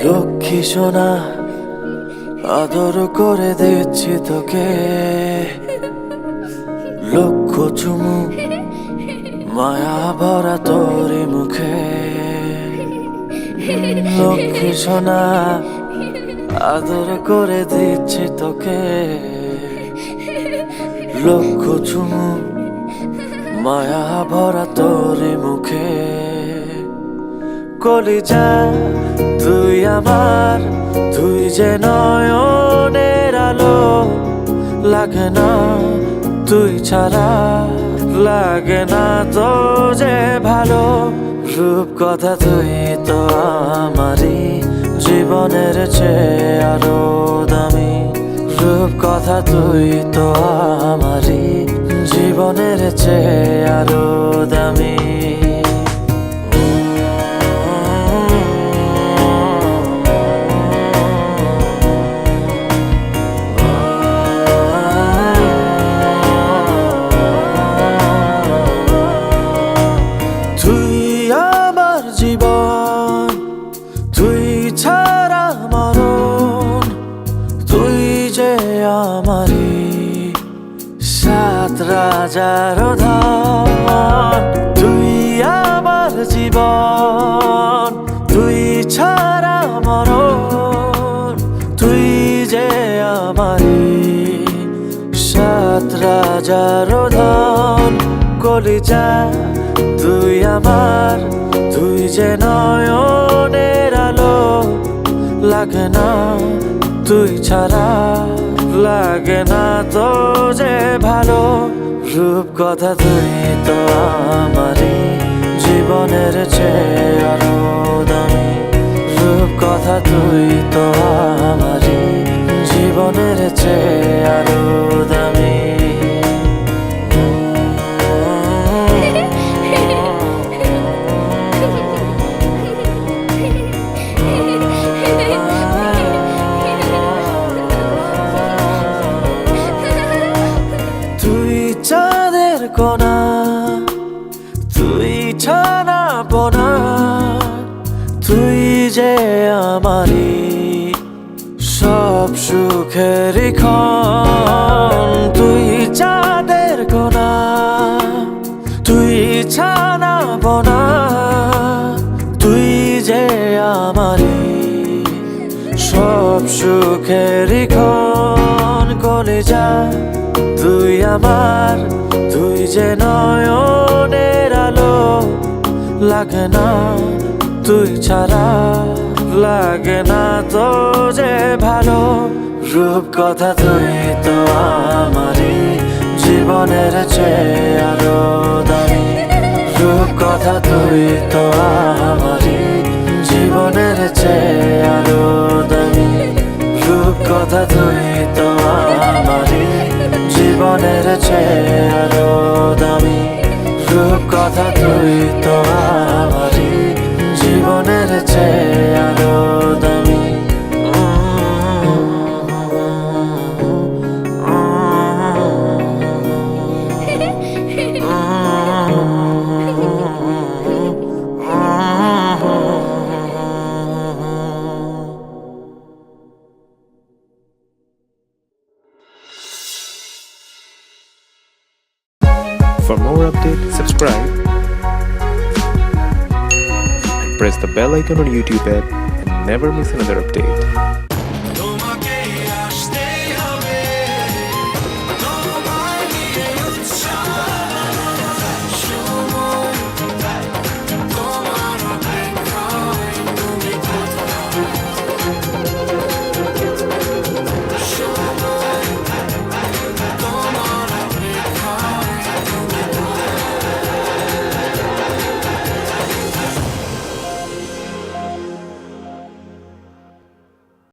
লক্ষ্মী সোনা আদর করে দিচ্ছি তোকে, লক্ষ চুমু মায়া ভরা তোরি মুখে। লক্ষ্মী সোনা আদর করে দিচ্ছি তোকে, লক্ষ চুমু মায়া ভরা তোরি মুখে। কলিজা তুই আমার, তুই যে নয়নের আলো, লাগে না তুই ছাড়া, লাগে না তো যে ভালো। রূপ কথা তুই তো আমারই জীবনের চেয়ে আরো দামি, রূপ কথা তুই তো আমারই জীবনের চেয়ে আরো দামি। জীবন তুই ছাড়া মরণ, তুই যে আমারি সাত রাজার ধন। তুই আমার জীবন, তুই ছাড়া মরণ, তুই যে আমারি সাত রাজার ধন। কলিজা তুই আমার, তুই যে নয়নের আলো, লাগে না তুই ছাড়া, লাগে না তো যে ভালো। রূপ কথা তুই তো আমারই জীবনের চেয়ে আরো দামি, রূপ কথা তুই তো আমারই জীবনের চেয়ে আরো দামি। চাঁদের কোনা তুই ছানা বোনা, তুই যে আমারি সব সুখের ক্ষণ। তুই চাঁদের কোনা তুই ছানা বোনা, তুই যে আমারি সব সুখের ক্ষণ। কলিজা তুই আমার, তুই যে নয়নের আলো, লাগে না তুই ছাড়া, লাগে না তো যে ভালো। রূপ কথা তুই তো আমারই জীবনের চেয়ে আরো দামি, রূপ কথা তুই তো আমারই জীবনের চেয়ে আরো দামি, রূপ কথা তুই তো আমারই জীবনের চেয়ে আরো দামি, রূপ কথা তুই তো আমারই জীবনের চেয়ে আরো দামি। For more updates, subscribe and press the bell icon on YouTube app and never miss another update.